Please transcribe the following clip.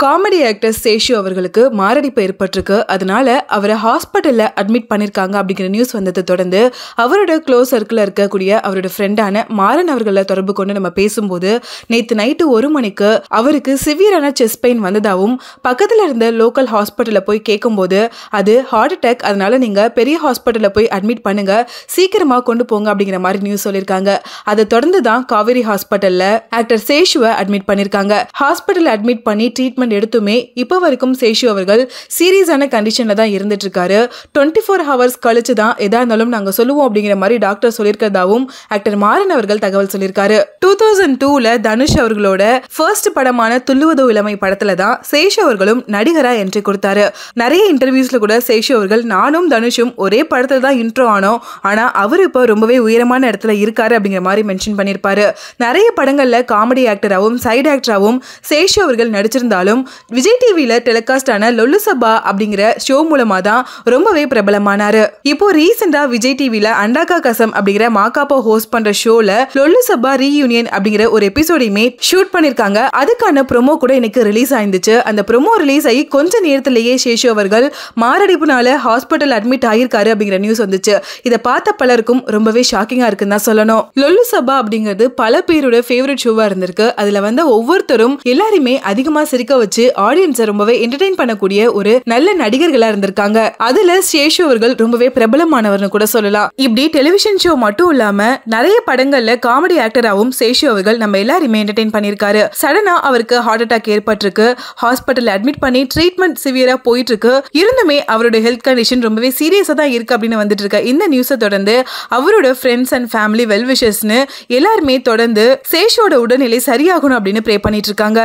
Comedy actor Seshu அவர்களுக்கு மாரடைப்பு ஏற்பட்டிருக்கு. அதனால அவரை ஹாஸ்பிட்டல்ல அட்மிட் பண்ணிருக்காங்க அப்படிங்கிற நியூஸ் வந்ததை தொடர்ந்து அவரோட க்ளோஸ் சர்க்கிள் இருக்கக்கூடிய அவரோட ஃப்ரெண்டான மாறன் அவர்களை தொடர்பு கொண்டு நம்ம பேசும்போது, நேற்று நைட்டு 1 மணிக்கு அவருக்கு சிவியரான செஸ்ட் பெயின் வந்ததாகவும் பக்கத்துல இருந்த லோக்கல் ஹாஸ்பிட்டல்ல போய் கேட்கும்போது அது ஹார்ட் அட்டாக், அதனால நீங்க பெரிய ஹாஸ்பிட்டல்ல போய் அட்மிட் பண்ணுங்க, சீக்கிரமா கொண்டு போங்க அப்படிங்கிற மாதிரி நியூஸ் சொல்லியிருக்காங்க. அதை தொடர்ந்து தான் காவேரி ஹாஸ்பிட்டல்ல ஆக்டர் சேஷுவை அட்மிட் பண்ணிருக்காங்க. ஹாஸ்பிட்டல் அட்மிட் பண்ணி ட்ரீட்மெண்ட் எடுத்துமே இப்போ வரைக்கும் சேஷு அவர்கள் சீரியஸான கண்டிஷன்ல தான் இருந்துட்டு இருக்காரு. 24 ஹவர்ஸ் கழிச்சு தான் எதா இருந்தாலும் நாங்க சொல்லுவோம் அப்படிங்கிற மாதிரி டாக்டர் சொல்லியிருக்கிறதாவும் ஆக்டர் மாறன் அவர்கள் தகவல் சொல்லியிருக்காரு. 2002ல தனுஷ் அவர்களோட ஃபர்ஸ்ட் படமான துள்ளுவதோ இளமை படத்துல தான் சேஷு அவர்களும் நடிகரா என்ட்ரி கொடுத்தாரு. நிறைய இன்டர்வியூஸ்ல கூட சேஷு அவர்கள் நானும் தனுஷும் ஒரே படத்துல தான் இன்ட்ரோ ஆனோம், ஆனா அவரு இப்போ ரொம்பவே உயரமான இடத்துல இருக்காரு அப்படிங்கிற மாதிரி மென்ஷன் பண்ணியிருப்பாரு. நிறைய படங்கள்ல காமெடி ஆக்டராகவும் சைடு ஆக்டராகவும் சேஷு அவர்கள் நடிச்சிருந்தாலும் விஜய் டிவில டெலிகாஸ்ட் ஆன லொல்லு சபா அப்படிங்கிற ஷோ மூலமா தான் ரொம்பவே பிரபலமானாரு. இப்போ ரீசெண்டா விஜய் டிவில அண்டாக்கா கசம் அப்படிங்கிற மாகாப்பா ஹோஸ்ட் பண்ற ஷோல லொல்லு சபா ரீயூனியன் அப்படிங்கிற ஒரு எபிசோடையுமே ஷூட் பண்ணிருக்காங்க. அதுக்கான ப்ரோமோ கூட எனக்கு ரிலீஸ் ஆயிருந்துச்சு. அந்த ப்ரோமோ ரிலீஸ் ஆகி கொஞ்ச நேரத்திலேயே சேஷு அவர்கள் மாரடைப்புனால ஹாஸ்பிட்டல் அட்மிட் ஆயிருக்காரு அப்படிங்கிற நியூஸ் வந்துச்சு. இதை பார்த்த பலருக்கும் ரொம்பவே ஷாக்கிங்கா இருக்குன்னு தான் சொல்லணும். லொல்லு சபா அப்படிங்கிறது பல பேரோட ஃபேவரட் ஷோவா இருந்திருக்கு. அதுல வந்து ஒவ்வொருத்தரும் எல்லாருமே அதிகமா சிரிக்க வச்சு ஆடியன்ஸை ரொம்பவே என்டர்டெயின் பண்ணக்கூடிய ஒரு நல்ல நடிகர்களா இருந்திருக்காங்க. அதுல சேஷு அவர்கள் ரொம்பவே பிரபலமானவர்னு கூட சொல்லலாம். இப்படி டெலிவிஷன் ஷோ மட்டும் இல்லாம நிறைய படங்கள்ல காமெடி ஆக்டராகவும் சேஷு அவர்கள் நம்ம எல்லாருமே என்டர்டெயின் பண்ணிருக்காரு. சடனா அவருக்கு ஹார்ட் அட்டாக் ஏற்பட்டிருக்கு. ஹாஸ்பிட்டல் அட்மிட் பண்ணி ட்ரீட்மெண்ட் சிவியரா போயிட்டு இருக்கு. இருந்துமே அவரோட ஹெல்த் கண்டிஷன் ரொம்பவே சீரியஸா தான் இருக்கு அப்படின்னு வந்துட்டு இருக்க இந்த நியூஸை தொடர்ந்து அவரோட ஃப்ரெண்ட்ஸ் அண்ட் ஃபேமிலி வெல் விஷஸ்னு எல்லாருமே தொடர்ந்து சேஷோட உடல்நிலை சரியாகணும் அப்படின்னு ப்ரே பண்ணிட்டு இருக்காங்க.